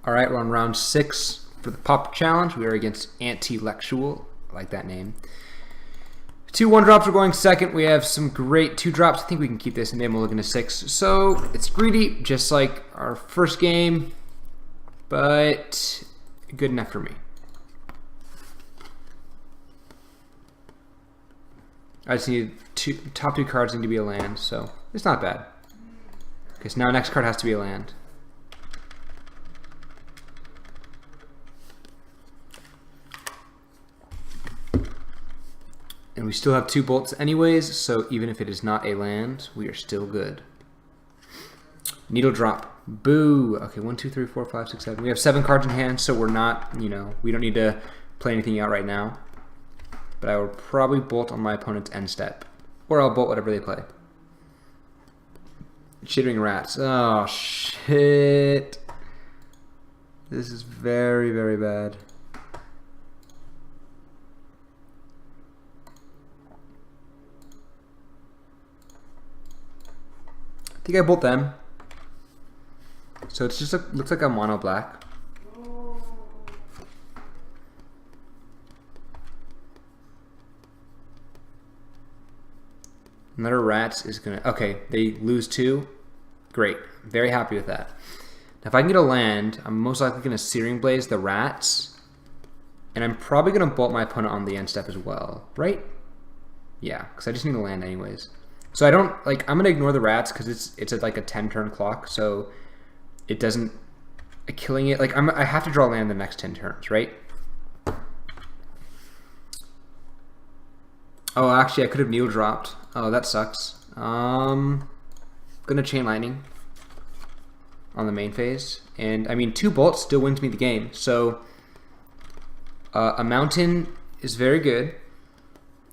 All right, we're on round 6 for the Pauper challenge. We are against Anti-Lectual. I like that name. 2 1-drops are going second. We have some great 2-drops. I think we can keep this and then we'll look into 6. So it's greedy, just like our first game, but good enough for me. I just need top 2 cards need to be a land, so it's not bad. Okay, so now next card has to be a land. And we still have 2 bolts anyways, so even if it is not a land, we are still good. Needle drop. Boo! Okay, 1, 2, 3, 4, 5, 6, 7. We have 7 cards in hand, so we're not, we don't need to play anything out right now. But I will probably bolt on my opponent's end step. Or I'll bolt whatever they play. Chittering rats. Oh, shit. This is very, very bad. I think I bolt them. So it's just looks like a mono black. Another rats is gonna, okay, they lose 2. Great, very happy with that. Now if I can get a land, I'm most likely gonna Searing Blaze the rats, and I'm probably gonna bolt my opponent on the end step as well, right? Yeah, because I just need a land anyways. So I don't, like, I'm gonna ignore the rats because it's like a 10-turn clock, so it doesn't, killing it, like, I have to draw land the next 10 turns, right? Oh, actually, I could have needle dropped. Oh, that sucks. Gonna Chain Lightning on the main phase. And, I mean, 2 bolts still wins me the game. So, a mountain is very good.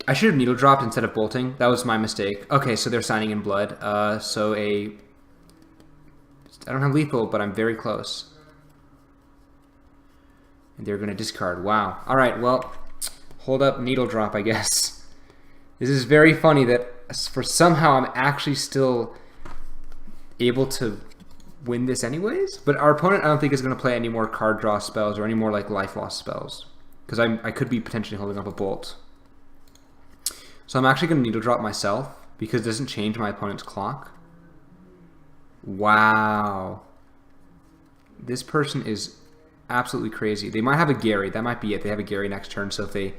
I should have needle dropped instead of bolting. That was my mistake. Okay, so they're signing in blood. I don't have lethal, but I'm very close. And they're gonna discard. Wow. All right, well, hold up, needle drop, I guess. This is very funny that for somehow I'm actually still able to win this anyways. But our opponent, I don't think, is going to play any more card draw spells or any more like life loss spells, because I could be potentially holding up a bolt. So I'm actually going to needle drop myself because it doesn't change my opponent's clock. Wow. This person is absolutely crazy. They might have a Gary. That might be it. They have a Gary next turn, so if they...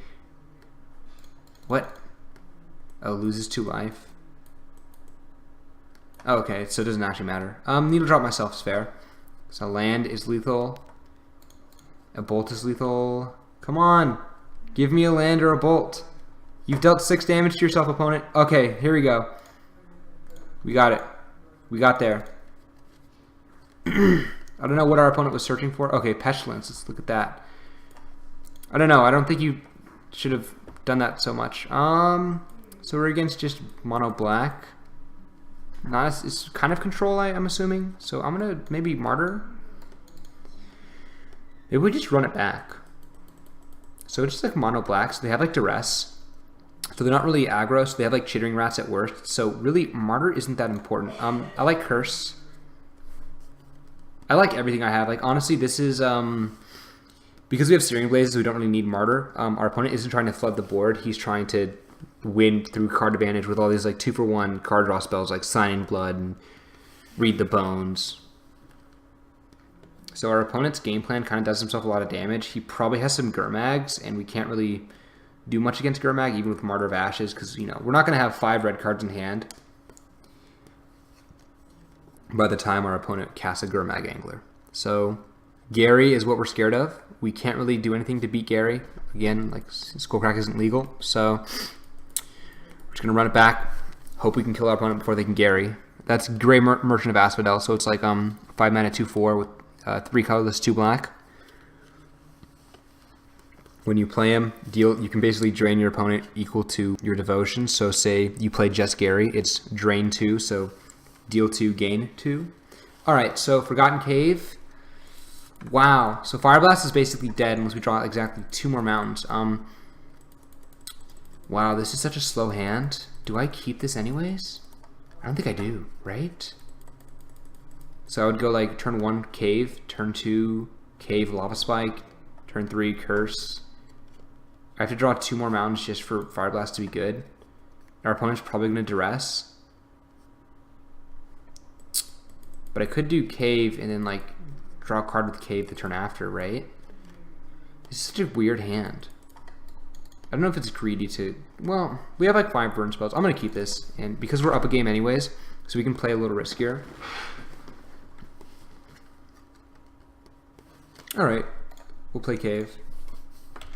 What? Oh, loses 2 life. Oh, okay, so it doesn't actually matter. Needle drop myself is fair. So land is lethal. A bolt is lethal. Come on. Give me a land or a bolt. You've dealt 6 damage to yourself, opponent. Okay, here we go. We got it. We got there. I don't know what our opponent was searching for. Okay, Pestilence. Let's look at that. I don't know. I don't think you should have done that so much. So we're against just mono black. Not as, it's kind of control, I'm assuming. So I'm gonna maybe Martyr. Maybe we just run it back. So it's just like mono black. So they have like Duress. So they're not really aggro. So they have like Chittering Rats at worst. So really, Martyr isn't that important. I like Curse. I like everything I have. Like honestly, this is because we have Searing Blazes, we don't really need Martyr. Our opponent isn't trying to flood the board. He's trying to win through card advantage with all these like 2-for-1 card draw spells like Signing Blood and Read the Bones. So our opponent's game plan kind of does himself a lot of damage. He probably has some Gurmags, and we can't really do much against Gurmag, even with Martyr of Ashes, because we're not going to have 5 red cards in hand by the time our opponent casts a Gurmag Angler. So Gary is what we're scared of. We can't really do anything to beat Gary. Again, like Skullcrack isn't legal, so we're just gonna run it back. Hope we can kill our opponent before they can Gary. That's Grey Merchant of Asphodel, so it's like 5 mana 2/4 with 3 colorless 2 black. When you play him, you can basically drain your opponent equal to your devotion. So say you play just Gary, it's drain 2, so deal 2, gain 2. All right, so Forgotten Cave. Wow, so Fire Blast is basically dead unless we draw exactly 2 more mountains. Wow, this is such a slow hand. Do I keep this anyways? I don't think I do, right? So I would go like turn 1 Cave, turn 2 Cave, Lava Spike. Turn 3, Curse. I have to draw 2 more mountains just for Fire Blast to be good. Our opponent's probably going to Duress. But I could do Cave and then like draw a card with Cave the turn after, right? It's such a weird hand. I don't know if it's greedy to... Well, we have like 5 burn spells. I'm going to keep this, and because we're up a game anyways, so we can play a little riskier. Alright, we'll play Cave.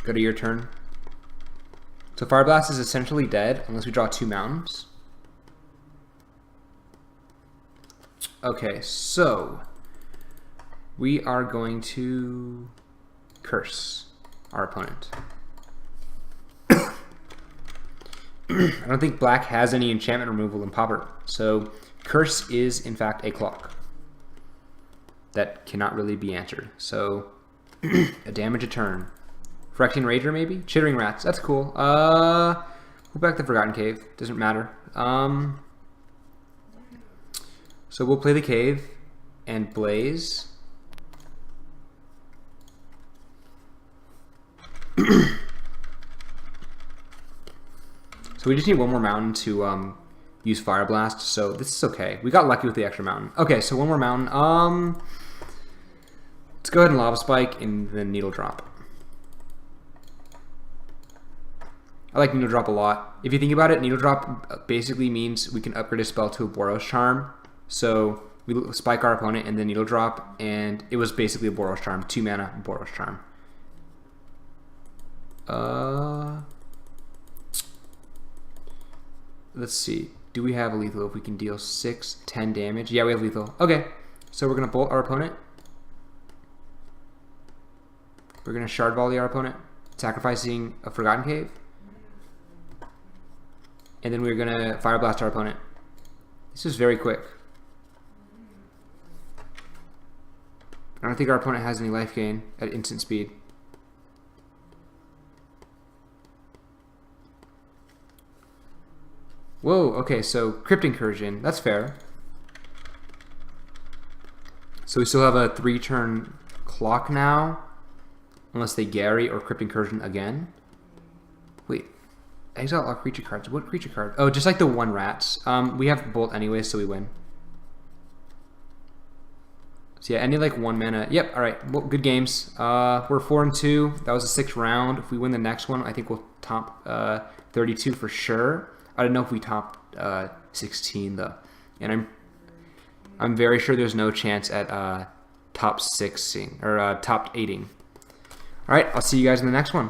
Go to your turn. So Fire Blast is essentially dead unless we draw 2 mountains. Okay, so we are going to curse our opponent. I don't think black has any enchantment removal in Pauper, so curse is in fact a clock that cannot really be answered. So a damage a turn. Phyrexian Rager maybe? Chittering Rats, that's cool. We'll back the Forgotten Cave, doesn't matter. So we'll play the Cave and Blaze. So we just need 1 more mountain to use Fire Blast, so this is okay. We got lucky with the extra mountain. Okay, so 1 more mountain. Let's go ahead and Lava Spike and then Needle Drop. I like Needle Drop a lot. If you think about it, Needle Drop basically means we can upgrade a spell to a Boros Charm. So we spike our opponent and then Needle Drop, and it was basically a Boros Charm. 2 mana Boros Charm. Let's see. Do we have a lethal if we can deal 6, 10 damage? Yeah, we have lethal. Okay, so we're going to bolt our opponent. We're going to Shard Volley our opponent, sacrificing a Forgotten Cave. And then we're going to Fire Blast our opponent. This is very quick. I don't think our opponent has any life gain at instant speed. Whoa, okay, so Crypt Incursion, that's fair. So we still have a 3-turn clock now, unless they Gary or Crypt Incursion again. Wait, exile all creature cards. What creature card? Oh, just like the 1 rats. We have Bolt anyway, so we win. So yeah, any like 1 mana. Yep, alright, well, good games. We're 4-2. That was a 6th round. If we win the next one, I think we'll top 32 for sure. I don't know if we topped 16 though, and I'm very sure there's no chance at top 6ing or top 8ing. All right, I'll see you guys in the next one.